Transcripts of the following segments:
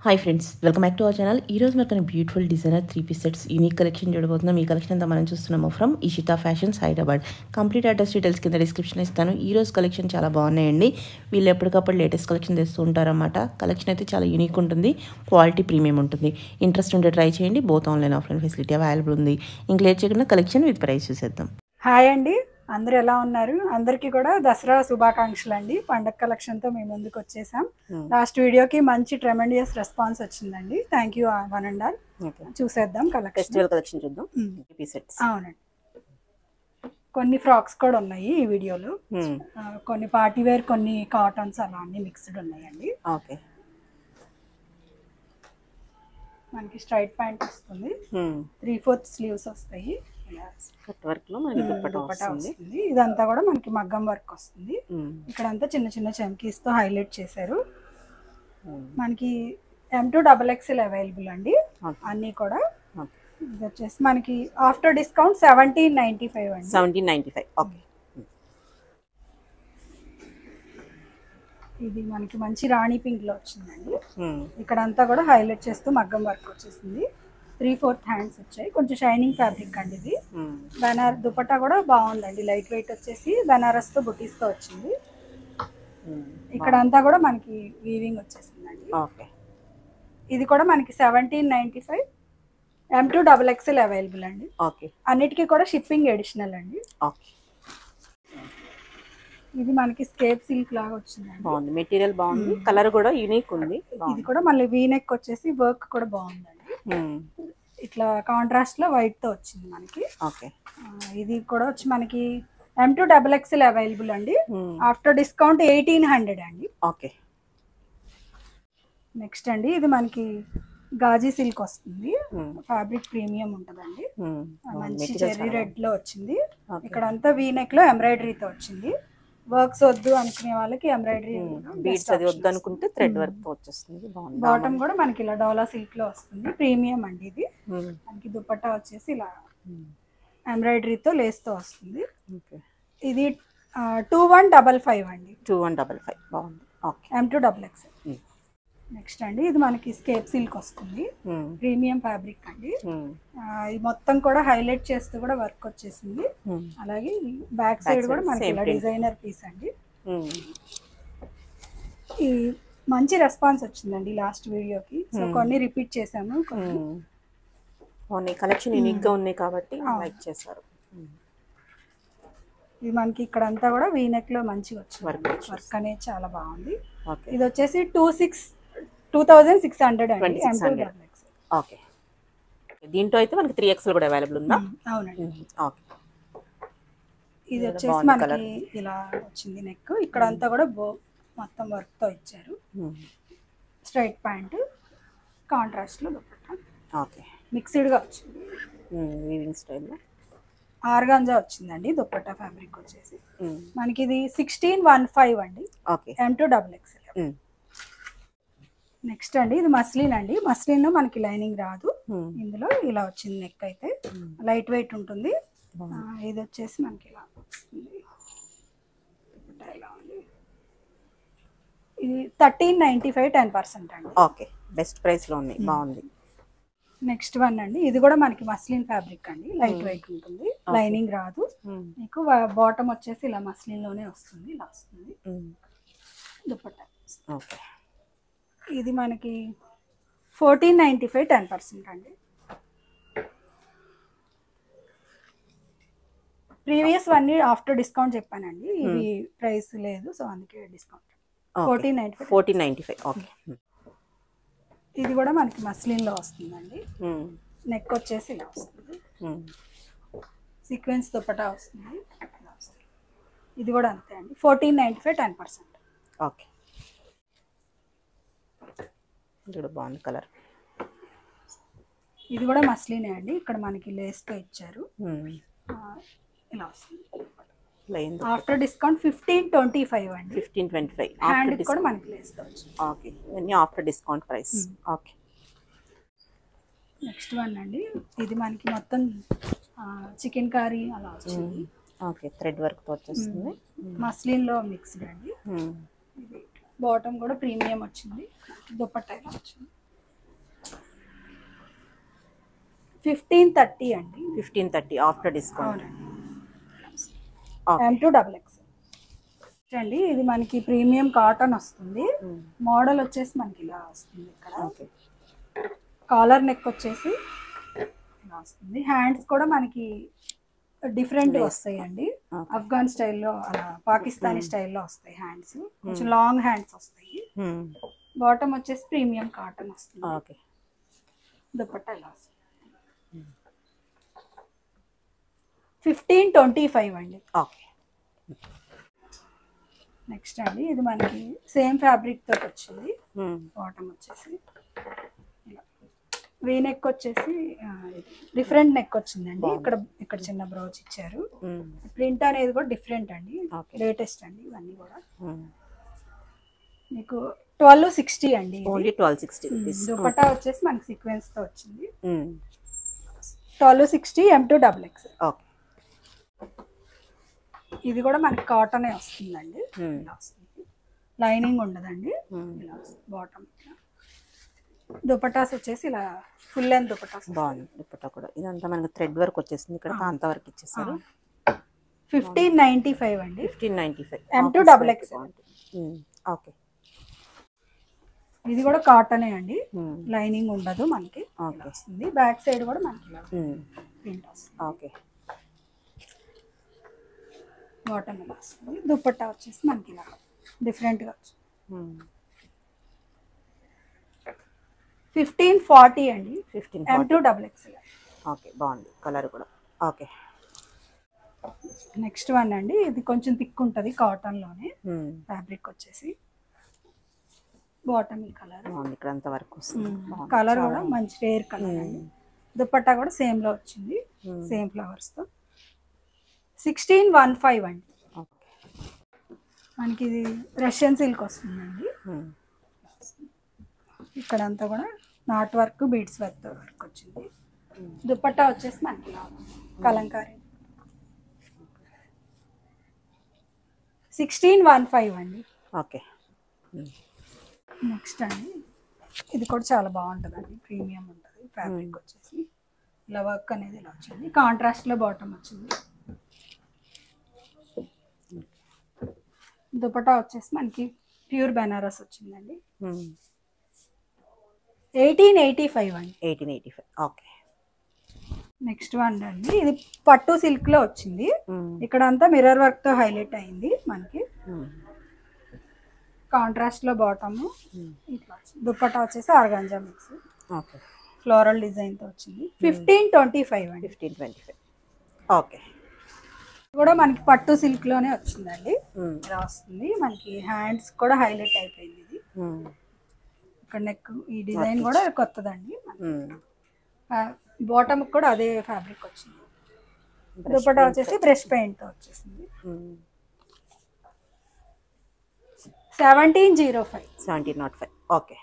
Hi friends, welcome back to our channel. ఈ రోజు మనకు beautiful designer 3 piece sets unique collection చూడబోతున్నాం. ఈ కలెక్షన్ అంతా మనం చూస్తున్నాము from Ishita fashions Hyderabad. Complete address details కింద డిస్క్రిప్షన్ ఇస్తాను. ఈ రోజు కలెక్షన్ చాలా బాగున్నాయండి. వీళ్ళు ఎప్పటికప్పుడు లేటెస్ట్ కలెక్షన్ తెస్తూ ఉంటారన్నమాట. కలెక్షన్ అయితే చాలా యూనిక్ ఉంటుంది, క్వాలిటీ ప్రీమియం ఉంటుంది. ఇంట్రెస్ట్ ఉంటే ట్రై చేయండి. Both online offline facility available ఉంది. ఇంక లేట్ చేయకుండా కలెక్షన్ విత్ ప్రైస్ చూసేద్దాం. హాయ్ అండి, అందరూ ఎలా ఉన్నారు? అందరికీ కూడా దసరా శుభాకాంక్షలు అండి. పండగ కలెక్షన్తో మేము ముందుకు వచ్చేసాం. లాస్ట్ వీడియోకి మంచి ట్రెమెండియస్ రెస్పాన్స్ వచ్చిందండి. Thank you one and all. చూసేద్దాం కలెక్షన్ చూద్దాం. అవునండి, కొన్ని ఫ్రాక్స్ కూడా ఉన్నాయి ఈ వీడియోలో. కొన్ని పార్టీ వేర్, కొన్ని కాటన్స్, అలా అన్ని మిక్స్డ్ ఉన్నాయండి. ఓకే, మనకి స్ట్రైట్ ప్యాంట్ వస్తుంది, 3/4 స్లీవ్స్ వస్తాయి. కట్ వర్క్ లో మనకి దుపట్టా వస్తుంది. ఇదంతా కూడా మనకి మగ్గం వర్క్ వస్తుంది. ఇక్కడంతా చిన్న చిన్న చమ్కీస్ తో హైలైట్ చేశారు. మనకి M2XXL అవైలబుల్ అండి అన్ని కూడా. ఇది వచ్చేసి మనకి ఆఫ్టర్ డిస్కౌంట్ 1795 అండి. 1795. ఓకే, ఇది మనకి మంచి రాణి పింక్ లో వచ్చిందండి. ఇక్కడంతా కూడా హైలైట్ చేస్తూ మగ్గం వర్క్ వచ్చేసింది. 3/4 హ్యాండ్స్ వచ్చాయి. కొంచెం షైనింగ్ ఫ్యాబ్రిక్ అండి ఇది. దుపట్టా కూడా బాగుందండి, లైట్ వెయిట్ వచ్చేసి బెనారస్ తో బుటీస్ తో వచ్చింది. ఇక్కడ అంతా కూడా మనకి వీవింగ్ వచ్చేసిందండి. ఇది కూడా మనకి 1795. M2XXL అవైలబుల్ అండి. అన్నిటికీ కూడా షిప్పింగ్ అడిషనల్ అండి. ఇది మనకి స్కేప్ సిల్క్ లాగా వచ్చిందండి. బాగుంది, మెటీరియల్ బాగుంది, కలర్ కూడా యూనిక్ ఉంది. ఇది కూడా మళ్ళీ వీ నెక్ వచ్చేసి వర్క్ కూడా బాగుందండి. ఇట్లా కాంట్రాస్ట్ లో వైట్ తో వచ్చింది మనకి. ఇది కూడా వచ్చి మనకి M2XXL అవైలబుల్ అండి. ఆఫ్టర్ డిస్కౌంట్ 1800 అండి. ఓకే, నెక్స్ట్ అండి ఇది మనకి గాజీ సిల్క్ వస్తుంది. ఫ్యాబ్రిక్ ప్రీమియం ఉంటదండి. మంచి చెర్రీ రెడ్ లో వచ్చింది. ఇక్కడ అంతా వీ నెక్ లో ఎంబ్రాయిడరీతో వచ్చింది. వర్క్స్ వద్దు అనుకునే వాళ్ళకి ఎంబ్రాయిడరీ బీడ్స్ అది వద్దు అనుకుంటే థ్రెడ్ వర్క్ తో వచ్చేస్తుంది. బాటమ్ కూడా మనకి ఇలా డోలా సిల్క్ లో వస్తుంది. ప్రీమియం అండి ఇది. మనకి దుపట్టా వచ్చేసి ఇలా ఎంబ్రాయిడరీతో లేస్ తో వస్తుంది. ఇది 2155 అండి. 2155 బాగుంది. M2XXL. నెక్స్ట్ అండి ఇది మనకి స్కేప్ సిల్క్ వస్తుంది. ప్రీమియం ఫ్యాబ్రిక్ అండి. ఇది మొత్తం కూడా హైలైట్ చేస్తూ కూడా వర్క్ వచ్చేసింది. అలాగే బ్యాక్ సైడ్ కూడా మనకి ఇలా డిజైనర్ పీస్ అండి. ఈ మంచి రెస్పాన్స్ వచ్చిందండి లాస్ట్ వీడియోకి. సో కొన్ని రిపీట్ చేసాము. కొన్ని కలెక్షన్ యూనిక్ గా ఉన్నాయి కాబట్టి లైక్ చేశారు. ఇది మనకి ఇక్కడ అంతా కూడా వీ నెక్ లో మంచిగా వచ్చింది. వర్క్ అనేది చాలా బాగుంది. ఇది వచ్చేసి 2600 అండి. ఓకే, దీంట్లో అయితే మనకి 3XL కూడా అవైలబుల్ ఉందా? అవునండి. ఓకే, ఇది వచ్చేసి మనకి ఇలా వచ్చింది నెక్. ఇక్కడ అంతా కూడా మొత్తం వర్క్ తో ఇచ్చారు. స్ట్రైట్ ప్యాంట్, కాంట్రాస్ట్ లో దుపట్టా. ఓకే, మిక్స్డ్ గా వచ్చింది. వీవింగ్ స్టైల్ లో ఆర్గాంజా వచ్చిందండి. దుపట్టా ఫ్యాబ్రిక్ వచ్చేసి మనకి ఇది 1615 అండి. Okay, M2XXL. నెక్స్ట్ అండి ఇది మస్లిన్ అండి. మస్లిన్ లో మనకి లైనింగ్ రాదు. ఇందులో ఇలా వచ్చింది నెక్ అయితే లైట్ వెయిట్ ఉంటుంది. ఇది వచ్చేసి మనకి ఇలా వస్తుంది. ఇది 1395, 10% అండి. ఓకే, బెస్ట్ ప్రైస్ లో ఉంది, బాగుంది. నెక్స్ట్ వన్ అండి ఇది కూడా మనకి మస్లిన్ ఫ్యాబ్రిక్ అండి. లైట్ వెయిట్ ఉంటుంది, లైనింగ్ రాదు. మీకు బాటమ్ వచ్చేసి ఇలా మస్లిన్ లోనే వస్తుంది. ఇలా వస్తుంది దుపట్టా. ఓకే, ఇది మనకి 1495, 10% అండి. ప్రీవియస్ వన్ ఆఫ్టర్ డిస్కౌంట్ చెప్పానండి. ఇది ప్రైస్ లేదు, సో అందుకే డిస్కౌంట్. 1495. ఓకే, ఇది కూడా మనకి మస్లిన్ లో వస్తుందండి. నెక్ వచ్చేసి ఇలా వస్తుంది. సీక్వెన్స్ దుపట్టా వస్తుంది. ఇది కూడా అంతే అండి. 1495, 10%. ఓకే, ఇది బాగుంది కలర్. ఇది కూడా మస్లినే అండి. ఇక్కడ మనకి లేస్ తో ఇచ్చారు. ఇలా వస్తుంది. ఆఫ్టర్ డిస్కౌంట్ 1525 అండి. 1525. హ్యాండ్ కూడా మనకి లేస్ తో వచ్చింది. ఓకే, ఇవన్నీ after discount price. Okay, next one అండి ఇది మనకి మొత్తం చికెన్ కర్రీ అలా వచ్చింది. ఓకే, థ్రెడ్ వర్క్ తో వచ్చేస్తుంది. మస్లిన్ లో మిక్స్డ్ అండి. బాటమ్ కూడా ప్రీమియం వచ్చింది. దుపట్టా ఇలా వచ్చింది. 1530 అండి. 1530 ఆఫ్టర్ డిస్కౌంట్. అవునండి. M2XX అండి. ఇది మనకి ప్రీమియం కాటన్ వస్తుంది. మోడల్ వచ్చేసి మనకి ఇలా వస్తుంది. ఇక్కడ కాలర్ నెక్ వచ్చేసి ఇలా వస్తుంది. హ్యాండ్స్ కూడా మనకి డిఫరెంట్ వస్తాయండి. ఆఫ్ఘన్ స్టైల్లో అలా పాకిస్తానీ స్టైల్లో వస్తాయి హ్యాండ్స్. కొంచెం లాంగ్ హ్యాండ్స్ వస్తాయి. బాటమ్ వచ్చేసి ప్రీమియం కాటన్ వస్తుంది. ఓకే. దుపట్టా ఇలా వస్తుంది. 1525 అండి. ఓకే. నెక్స్ట్ అండి ఇది మనకి సేమ్ ఫ్యాబ్రిక్ తోటి వచ్చింది. బాటమ్ వచ్చేసి వీ నెక్ వచ్చేసి డిఫరెంట్ నెక్ వచ్చిందండి. ఇక్కడ చిన్న బ్రౌచ్ ఇచ్చారు. ప్రింట్ అనేది కూడా డిఫరెంట్ అండి. లేటెస్ట్ అండి ఇవన్నీ కూడా. మీకు 1260 అండి. ఓన్లీ 1260. దుపట్టా వచ్చేసి మనకి సీక్వెన్స్ తో వచ్చింది. 1260 M2XX. ఓకే. ఇది కూడా మనకి కాటనే వస్తుందండి. ఇలా వస్తుంది. లైనింగ్ ఉండదండి. ఇలా వస్తుంది బాటమ్. దుపట్టాస్ వచ్చేసి ఇలా ఫుల్ లెంత్ దుపట్టాస్. బాగుంది దుపట్టా కూడా. ఇదంతా మనకి థ్రెడ్ వర్క్ వచ్చేసింది. ఇక్కడ కాంతా వర్క్ ఇచ్చేసారు. 1595 అండి. 1595 M2XX. ఓకే. ఇది కూడా కాటనే అండి. లైనింగ్ ఉండదు మనకి. వస్తుంది. బ్యాక్ సైడ్ కూడా మనకి ప్రింట్ వస్తుంది. ఓకే. బాటమ్ ఇలా వస్తుంది. దుపట్టా వచ్చేసి మనకి ఇలా డిఫరెంట్గా వచ్చింది. 1540 అండి. 1540 M2XX. ఓకే. బాగుంది కలర్ కూడా. ఓకే. నెక్స్ట్ వన్ అండి. ఇది కొంచెం థిక్ ఉంటుంది కాటన్లోనే. ఫ్యాబ్రిక్ వచ్చేసి బాటమ్ ఈ కలర్. ఇక్కడ అంత వర్క్ వస్తుంది. కలర్ కూడా మంచి రేర్ కలర్ అండి. దుపట్టా కూడా సేమ్ లో వచ్చింది. సేమ్ ఫ్లవర్స్ తో. 1615 అండి. మనకి ఇది రష్యన్ సిల్క్ వస్తుందండి. ఇక్కడ అంతా కూడా నాట్ వర్క్ బీడ్స్ వర్క్ వచ్చింది. దుపట్టా వచ్చేసి మనకి కలంకారీ. 1615 అండి. ఓకే. నెక్స్ట్ అండి ఇది కూడా చాలా బాగుంటుందండి. ప్రీమియం ఉంటుంది. ఫ్యాబ్రిక్ వచ్చేసి ఇలా వర్క్ అనేది ఇలా వచ్చింది. కాంట్రాస్ట్లో బాటమ్ వచ్చింది. దుపట్టా వచ్చేసి మనకి ప్యూర్ బెనారస్ వచ్చిందండి. 1885 అండి. 1885. ఓకే. నెక్స్ట్ వన్ అండి ఇది పట్టు సిల్క్ లో వచ్చింది. ఇక్కడ అంతా మిర్రర్ వర్క్ తో హైలైట్ అయింది మనకి. కాంట్రాస్ట్ లో బాటమ్ ఇట్లా వచ్చింది. దుపట్టా వచ్చేసి organza mix. Okay. Floral design తో వచ్చింది. 1525 అండి. 1525. ఓకే. కూడా మనకి పట్టు సిల్క్ లోనే వచ్చిందండి. ఇలా వస్తుంది. మనకి హ్యాండ్స్ కూడా హైలైట్ అయిపోయింది. ఇది ఇక్కడ నెక్ ఈ డిజైన్ కూడా కొత్తదండి. బాటమ్ కూడా అదే ఫ్యాబ్రిక్ వచ్చింది. దుపట్టా వచ్చేసి బ్రష్ పెయింట్ తో వచ్చేసింది. 1705. ఓకే.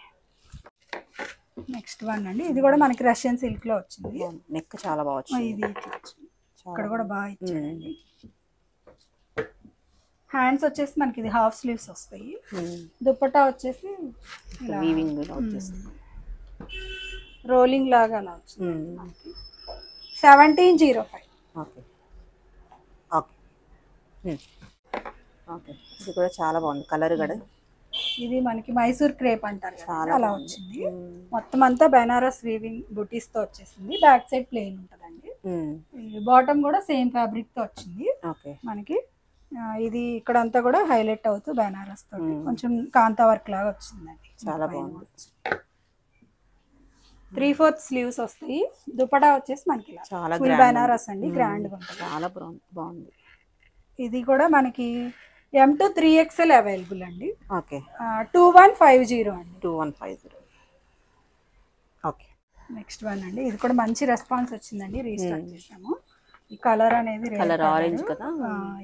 నెక్స్ట్ వన్ అండి ఇది కూడా మనకి రష్యన్ సిల్క్ లో వచ్చింది. నెక్ చాలా బాగా వచ్చింది. ఇది ఇక్కడ కూడా బాగా ఇచ్చాడండి. హ్యాండ్స్ వచ్చేసి మనకి ఇది హాఫ్ స్లీవ్స్ వస్తాయి. దుపట్టా వచ్చేసి వీవింగ్ వచ్చేస్తుంది. రోలింగ్ లాగా అలా వచ్చింది. 1705. ఓకే. ఓకే. ఓకే. ఇది కూడా చాలా బాగుంది కలర్ కూడా. ఇది మనకి మైసూర్ క్రేప్ అంటారు చాలా అలా వచ్చింది. మొత్తం అంతా బెనారస్ వీవింగ్ బుటీస్ తో వచ్చేసింది. బ్యాక్ సైడ్ ప్లెయిన్ ఉంటదండి. బాటమ్ కూడా సేమ్ ఫ్యాబ్రిక్ తో వచ్చింది. ఓకే. మనకి ఇది ఇక్కడ అంతా కూడా హైలైట్ అవుతూ బెనారస్ తో కొంచెం కాంతా వర్క్ లాగా వచ్చిందండి. చాలా బాగుంది. 3/4 స్లీవ్స్ వస్తాయి. దుపట్టా వచ్చేసి మనకి చాలా ఫుల్ బెనారస్ అండి. గ్రాండ్ గా ఉంటుంది. చాలా బాగుంది. ఇది కూడా మనకి M2 3XL అవైలబుల్ అండి. ఓకే. 2150 అండి. 2150. ఓకే. నెక్స్ట్ వన్ అండి ఇది కూడా మంచి రెస్పాన్స్ వచ్చిందండి. రీస్టాక్ చేసాము. ఈ కలర్ అనేది కలర్ ఆరెంజ్ కదా.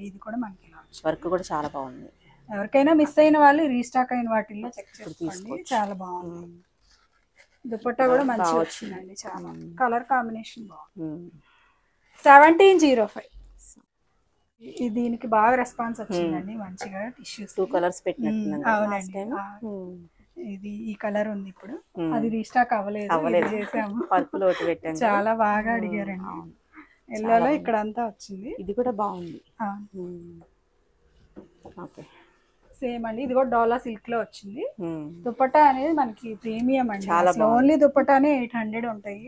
ఇది కూడా మనకి వర్క్ కూడా చాలా బాగుంది. ఎవరికైనా మిస్ అయిన వాళ్ళు రీస్టాక్ అయిన వాటిల్లో చెక్ చేసుకోండి. చాలా బాగుంది. దుపట్టా కూడా మంచిగా వచ్చిందండి. చాలా కలర్ కాంబినేషన్ బాగుంది. 1705. దీనికి బాగా రెస్పాన్స్ వచ్చిందండి. మంచిగా టిష్యూస్ 2 కలర్స్ పెట్టినట్టున్నాను. అవునండి. ఇది ఈ కలర్ ఉంది ఇప్పుడు, అది రీస్టాక్ అవ్వలేదు, చేసాము. పర్పుల్ ఒకటి పెట్టాను, చాలా బాగా అడిగారండి. ఎల్లోలో ఇక్కడ అంతా వచ్చింది. ఇది కూడా బాగుంది. ఓకే, సేమ్ అండి. ఇది కూడా డోలా సిల్క్ లో వచ్చింది. దుపట్టా అనేది మనకి ప్రీమియం అండి. ఓన్లీ దుపట్టానే 800 ఉంటాయి,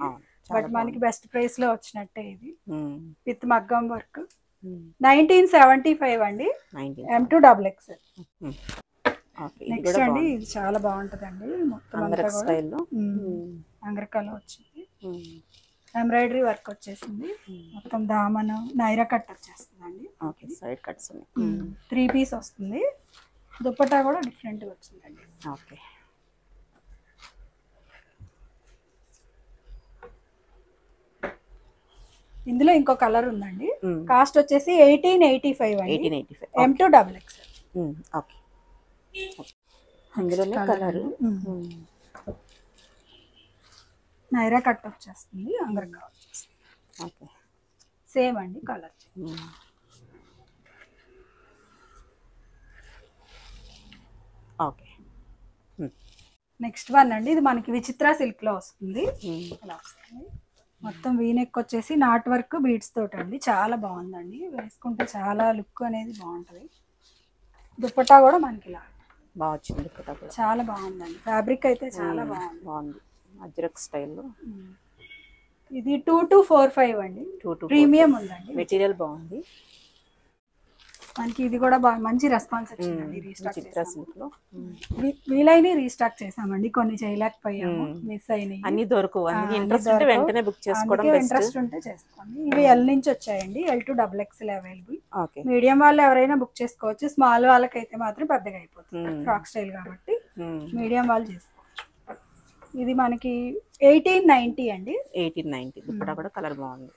బట్ మనకి బెస్ట్ ప్రైస్ లో వచ్చినట్టే. ఇది విత్ మగ్గం వర్క్ 1975 అండి, M2XXL. నెక్స్ట్ అండి ఇది చాలా బాగుంటదండి. మొత్తం అంగరకాలో వచ్చింది, ఎంబ్రాయిడరీ వర్క్ వచ్చేసింది. మొత్తం దామన్ నైరా కట్ వచ్చేస్తుందండి. సైడ్ కట్స్ 3 పీస్ వస్తుంది. దుపట్టా కూడా డిఫరెంట్ గా వచ్చిందండి. ఓకే, ఇందులో ఇంకో కలర్ ఉందండి. కాస్ట్ వచ్చేసి 1885 అండి, M2XXL. ఓకే, అందులోనే కలర్ నైరా కట్ వచ్చేస్తుంది, అంగరకా వచ్చేస్తుంది. ఓకే, సేమ్ అండి కలర్. ఓకే, నెక్స్ట్ వన్ అండి, ఇది మనకి విచిత్ర సిల్క్ లో వస్తుంది. ఇలా వస్తుంది. మొత్తం వీనెక్ వచ్చేసి నాట్ వర్క్ బీడ్స్ తోటి అండి. చాలా బాగుందండి, వేసుకుంటే చాలా లుక్ అనేది బాగుంటది. దుపట్టా కూడా మనకి ఇలా బాగా వచ్చింది. దుపట్టా కూడా చాలా బాగుందండి. ఫ్యాబ్రిక్ అయితే చాలా బాగుంది. అజ్రక్ స్టైల్లో. ఇది 2245 అండి, ప్రీమియం ఉందండి. మెటీరియల్ బాగుంది మనకి. ఇది కూడా మంచి రెస్పాన్స్ వచ్చిందండి. రీస్టాక్ వీలైన రీస్టాక్ చేసామండి, కొన్ని చేయలేకపోయాము, మిస్ అయినాయి. అన్ని దొరకవు, వెంటనే బుక్ చేసుకోవడం, ఇంట్రెస్ట్ ఉంటే చేసుకోండి. ఇవి ఎల్ నుంచి వచ్చాయండి, L2XXL అవైలబుల్. మీడియం వాళ్ళు ఎవరైనా బుక్ చేసుకోవచ్చు, స్మాల్ వాళ్ళకైతే మాత్రం పెద్దగా అయిపోతుంది, ఫ్రాక్ స్టైల్ కాబట్టి మీడియం వాళ్ళు చేసుకోవచ్చు. ఇది మనకి 1890 అండి, 1890. దుపట్టా కూడా కలర్ బాగుంది.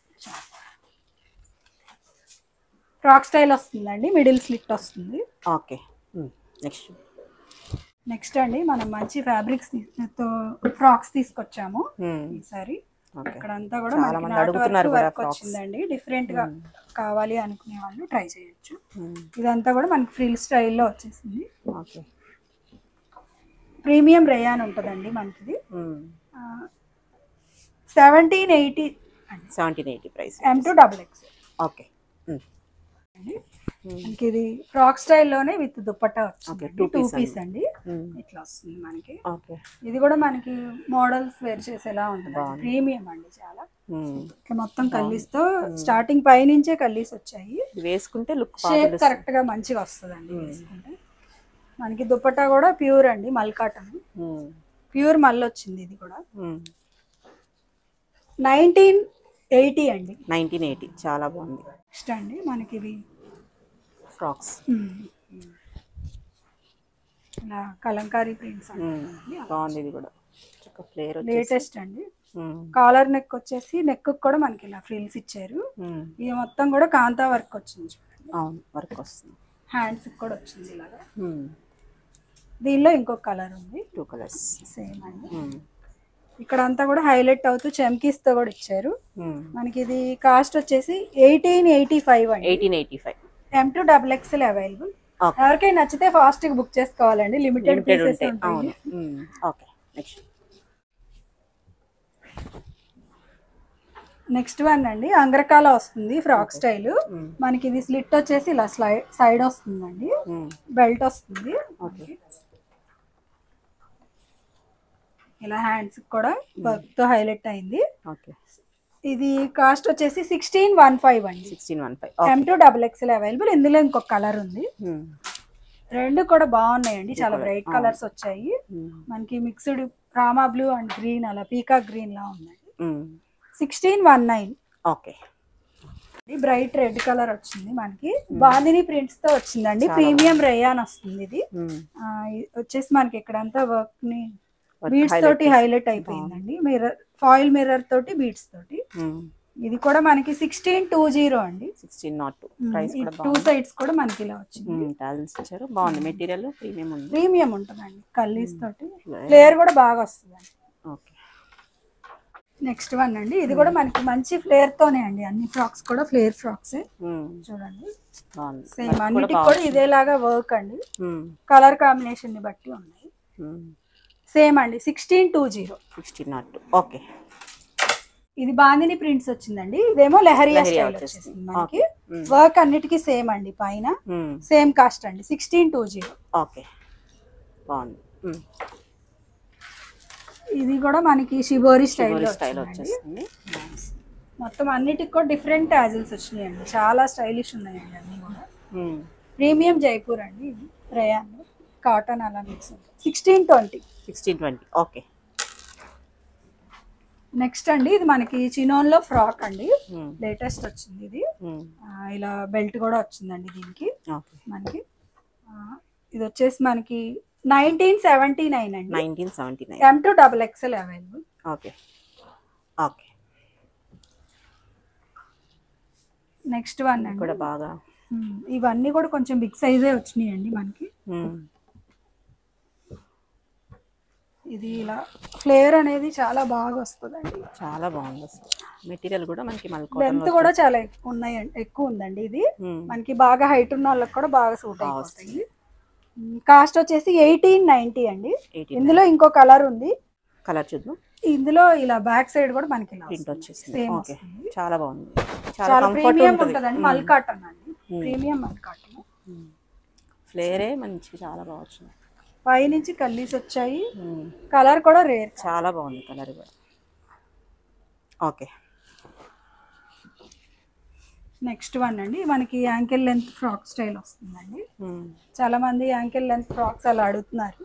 ఫ్రాక్ స్టైల్ వస్తుందండి, మిడిల్ స్లిట్ వస్తుంది. ఓకే, నెక్స్ట్ అండి మనం మంచి ఫ్యాబ్రిక్స్ ఫ్రాక్స్ తీసుకొచ్చాము ఈసారి. ఇక్కడ అంతా కూడా వర్క్ వచ్చిందండి. డిఫరెంట్ గా కావాలి అనుకునే వాళ్ళు ట్రై చేయొచ్చు. ఇదంతా కూడా మనకి ఫ్రిల్ స్టైల్లో వచ్చేసింది. ప్రీమియం రేయాన్ ఉంటుందండి మనకి. 1780 ప్రైస్, M2XXL. ఓకే, మనకి ఇది ఫ్రాక్ స్టైల్లోనే విత్ దుపట్టా వచ్చింది. 2 పీస్ అండి, ఇట్లా వస్తుంది మనకి. ఇది కూడా మనకి మోడల్స్ వేర్ చేసేలా ఉంటుంది. ప్రీమియం అండి చాలా. ఇట్లా మొత్తం కల్లీస్తో స్టార్టింగ్ పై నుంచే కల్లీస్ వచ్చాయి. వేసుకుంటే లుక్ షేప్ కరెక్ట్ గా మంచిగా వస్తుందండి వేసుకుంటే. మనకి దుపట్టా కూడా ప్యూర్ అండి, మల్ కాటన్, ప్యూర్ మల్ వచ్చింది. ఇది కూడా 1980 అండి, 1980. చాలా బాగుంది. నెక్స్ట్ అండి మనకి ఇవి ఫ్రాక్స్, ఇలా కలంకారీ ప్రింట్స్ బాగుంది. ఇది కూడా లేటెస్ట్ అండి. కాలర్ నెక్ వచ్చేసి నెక్ కూడా మనకి ఇలా ఫ్రిల్స్ ఇచ్చారు. ఇది మొత్తం కూడా కాంతా వర్క్ వచ్చింది చూడండి. అవును, వర్క్ వస్తుంది. హ్యాండ్స్ కూడా వచ్చింది ఇలాగా. దీనిలో ఇంకొక కలర్ ఉంది, 2 కలర్స్ సేమ్ అండి. ఇక్కడ అంతా కూడా హైలైట్ అవుతూ చమ్కీస్ తో కూడా ఇచ్చారు మనకి. ఇది కాస్ట్ వచ్చేసి 1885 అండి, 1885. M2XXL available. ఎవరికైనా నచ్చితే ఫాస్ట్ గా బుక్ చేసుకోవాలండి, లిమిటెడ్ పీసెస్ ఉంటాయి. ఓకే, నెక్స్ట్ వన్ అండి, అంగరకాల వస్తుంది ఫ్రాక్ స్టైల్. మనకి ఇది స్లిట్ వచ్చేసి ఇలా సైడ్ వస్తుందండి, బెల్ట్ వస్తుంది. ఇలా హ్యాండ్స్ కూడా వర్క్ తో హైలైట్ అయింది. ఇది కాస్ట్ వచ్చేసి 1615 అండి, 1615. M2XXL available. ఇందులో ఇంకొక కలర్ ఉంది. రెండు కూడా బాగున్నాయండి, చాలా బ్రైట్ కలర్స్ వచ్చాయి మనకి. Mixed Rama blue and green, అలా పీకాక్ గ్రీన్ లా ఉన్నాయి. 1619. ఓకే, బ్రైట్ రెడ్ కలర్ వచ్చింది మనకి. బాందిని ప్రింట్స్ తో వచ్చిందండి, ప్రీమియం రేయాన్ వస్తుంది. ఇది వచ్చేసి మనకి ఇక్కడంతా వర్క్ ని బీడ్స్ తోటి హైలైట్ అయిపోయిందండి. మిర్రర్, ఫాయిల్ మిర్రర్ తోటి బీడ్స్ తోటి. ఇది కూడా మనకి 1620 అండి, 1602. ప్రైస్ కూడా 2 సైడ్స్ కూడా మనకి ఇలా వచ్చింది. టాజిల్స్ ఇచ్చారు, బాగుంది. మెటీరియల్ ప్రీమియం ఉంది, ప్రీమియం ఉంటుందండి. కల్లీస్ తోటి ఫ్లేర్ కూడా బాగా వస్తుందండి. ఓకే, నెక్స్ట్ వన్ అండి, ఇది కూడా మనకి మంచి ఫ్లేర్ తోనే అండి. అన్ని ఫ్రాక్స్ కూడా ఫ్లేర్ ఫ్రాక్స్ చూడండి, సేమ్ అన్నిటికి కూడా ఇదేలాగా వర్క్ అండి. కలర్ కాంబినేషన్ ని బట్టి ఉన్నాయి. సేమ్ అండి 1620. 1602. ఓకే. ఇది బాందిని ప్రింట్స్ వచ్చిందండి. ఇదేమో లెహరియా స్టైల్ వచ్చేసింది మనకి. వర్క్ అన్నిటికీ సేమ్ అండి. పైన సేమ్ కాస్ట్ అండి 1620. ఓకే, బాగుంది. ఇది కూడా మనకి షిబోరి స్టైల్ స్టైల్ వచ్చేస్తుంది. మొత్తం అన్నిటికి కూడా డిఫరెంట్ టాజిల్స్ వచ్చినాయండి. చాలా స్టైలిష్ ఉన్నాయండి అన్ని కూడా. ప్రీమియం జైపూర్ అండి. ఇది రేయాన్ కాటన్ అలా మిక్స్ ఉంటుంది. 1620. ఓకే. నెక్స్ట్ అండి ఇది మనకి చినోన్ లో ఫ్రాక్ అండి. లేటెస్ట్ వచ్చింది ఇది. ఇలా బెల్ట్ కూడా వచ్చిందండి దీనికి. మనకి ఇది వచ్చేసి మనకి 1979 అండి. 1979. M2XXL available. Okay. Okay. Next one అండి కూడా బాగా ఇవన్నీ కూడా కొంచెం బిగ్ సైజే వచ్చినాయండి మనకి. ఇది ఇలా ఫ్లేర్ అనేది చాలా బాగా వస్తుందండి. చాలా బాగుంది. మెటీరియల్ కూడా మనకి లెంత్ కూడా చాలా ఎక్కువ ఉందండి. ఇది మనకి బాగా హైట్ ఉన్న వాళ్ళకి కూడా బాగా సూట్ అయిపోతాయి. కాస్ట్ వచ్చేసి 1890 అండి. ఇందులో ఇంకో కలర్ ఉంది. కలర్ చూద్దాం. ఇందులో ఇలా బ్యాక్ సైడ్ కూడా మనకి ప్రింట్ వచ్చేసింది. ఓకే, చాలా బాగుంది. చాలా ప్రీమియం ఉంటదండి. మల్ కాటన్ అండి. ప్రీమియం మల్ కాటన్. ఫ్లేరే మంచి చాలా బాగా వచ్చింది. పై నుంచి కల్లీస్ వచ్చాయి. కలర్ కూడా రేర్. చాలా బాగుంది కలర్ కూడా. ఓకే. నెక్స్ట్ వన్ అండి మనకి యాంకిల్ లెంత్ ఫ్రాక్ స్టైల్ వస్తుందండి. చాలా మంది యాంకిల్ లెంత్ ఫ్రాక్స్ అలా అడుగుతున్నారు.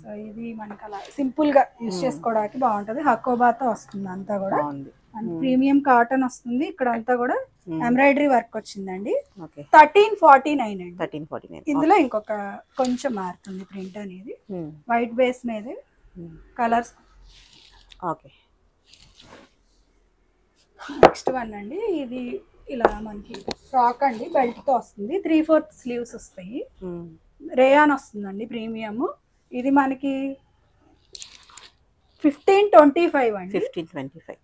సో ఇది మనకి అలా సింపుల్ గా యూజ్ చేసుకోవడానికి బాగుంటది. హకోబాతో వస్తుంది అంతా కూడా. ప్రీమియం కాటన్ వస్తుంది. ఇక్కడ అంతా కూడా ఎంబ్రాయిడరీ వర్క్ వచ్చిందండి. 1349 అండి. 1349. ఇందులో ఇంకొక కొంచెం మారుతుంది ప్రింట్ అనేది. వైట్ బేస్ మీద కలర్స్. ఓకే. నెక్స్ట్ వన్ అండి ఇది ఇలా మనకి ఫ్రాక్ అండి. బెల్ట్ తో వస్తుంది. 3/4 స్లీవ్స్ వస్తాయి. రేయాన్ వస్తుందండి ప్రీమియం. ఇది మనకి 1525 అండి. 1525.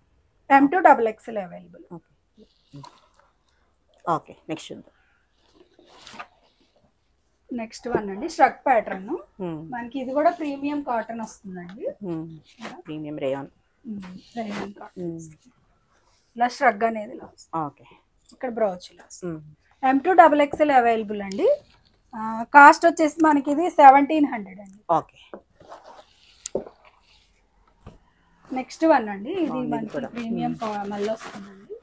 M2XXL available. Okay. Next one అండి స్ట్రక్ ప్యాటర్న్. మనకి ఇది కూడా ప్రీమియం కాటన్ వస్తుందండి. Premium rayon cotton. ఇలా స్ట్రగ్ అనేది ఇలా వస్తుంది. ఓకే. ఇక్కడ బ్రౌచ్ ఇలా వస్తుంది. M2XXL అవైలబుల్ అండి. కాస్ట్ వచ్చేసి మనకి ఇది 1700 అండి. ఓకే. నెక్స్ట్ వన్ అండి ఇది మనకి ప్రీమియం మళ్ళీ వస్తుందండి.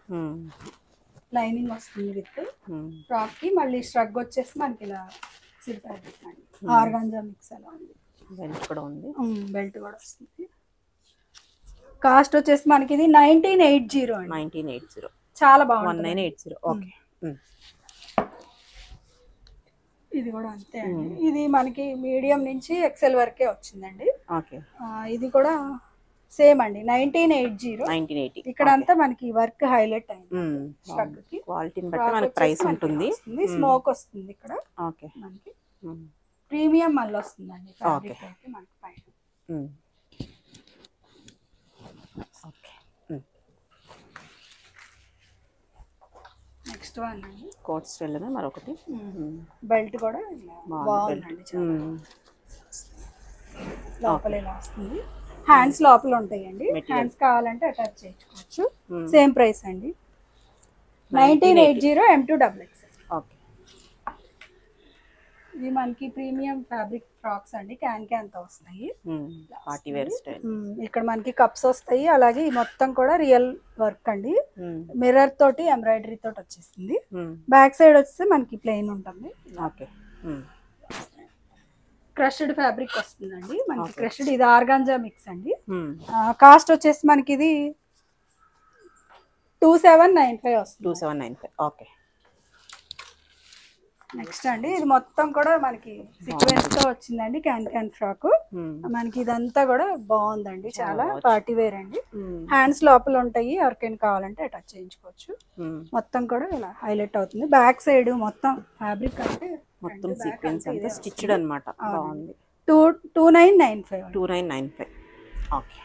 లైనింగ్ వస్తుంది విత్ ఫ్రాక్ కి. మళ్ళీ స్ట్రగ్ వచ్చేసి మనకి ఇలా సిల్క్ ఫ్యాబ్రిక్ అండి. ఆర్గాంజా మిక్స్ అలా ఉంది. బెల్ట్ కూడా ఉంది. బెల్ట్ కూడా వస్తుంది. కాస్ట్ వచ్చేసి మనకి ఇది 1980 అండి. 1980. చాలా బాగుంది. 1980. ఓకే. ఇది కూడా అంతే అండి. ఇది మనకి మీడియం నుంచి ఎక్సెల్ వరకే వచ్చిందండి. ఓకే. ఇది కూడా సేమ్ అండి 1980. ఇక్కడ అంతా మనకి వర్క్ హైలైట్ అయింది. క్వాలిటీని బట్టి మనకి ప్రైస్ ఉంటుంది. స్మోక్ వస్తుంది ఇక్కడ. ఓకే. మనకి ప్రీమియం మళ్ళీ వస్తుందండి. ఫ్యాబ్రిక్ అయితే మనకి పైన. ఓకే. నెక్స్ట్ వన్ అండి కోట్ స్టైల్ మరొకటి. బెల్ట్ కూడా బాగుందండి. లోపల ఇలా వస్తుంది. హ్యాండ్స్ లోపల ఉంటాయండి. హ్యాండ్స్ కావాలంటే అటాచ్ చేయించుకోవచ్చు. సేమ్ ప్రైస్ అండి 1980 M2XXL. ఓకే. ఇది మనకి ప్రీమియం ఫ్యాబ్రిక్ ఫ్రాక్స్ అండి. క్యాన్ తో వస్తాయి. Party wear style. ఇక్కడ మనకి కప్స్ వస్తాయి. అలాగే మొత్తం కూడా రియల్ వర్క్ అండి. మిర్రర్ తోటి ఎంబ్రాయిడరీ తోటి వచ్చేస్తుంది. బ్యాక్ సైడ్ వచ్చేసి మనకి ప్లెయిన్ ఉంటుంది. ఓకే. క్రష్డ్ ఫ్యాబ్రిక్ వస్తుందండి మనకి. క్రష్డ్ ఇది ఆర్గాంజా మిక్స్ అండి. కాస్ట్ వచ్చేసి మనకి ఇది 2795 వస్తుంది. 2795. ఓకే. నెక్స్ట్ అండి ఇది మొత్తం కూడా మనకి సీక్వెన్స్ తో వచ్చిందండి. Can frock. మనకి ఇదంతా కూడా బాగుందండి. చాలా పార్టీ వేర్ అండి. హ్యాండ్స్ లోపల ఉంటాయి. ఎవరికైనా కావాలంటే అటాచ్ చేయించుకోవచ్చు. మొత్తం కూడా ఇలా హైలైట్ అవుతుంది. బ్యాక్ సైడ్ మొత్తం ఫ్యాబ్రిక్ అంటే మొత్తం సీక్వెన్స్ అంతా స్టిచ్డ్ అన్నమాట. బాగుంది. 2995. 2995. ఓకే.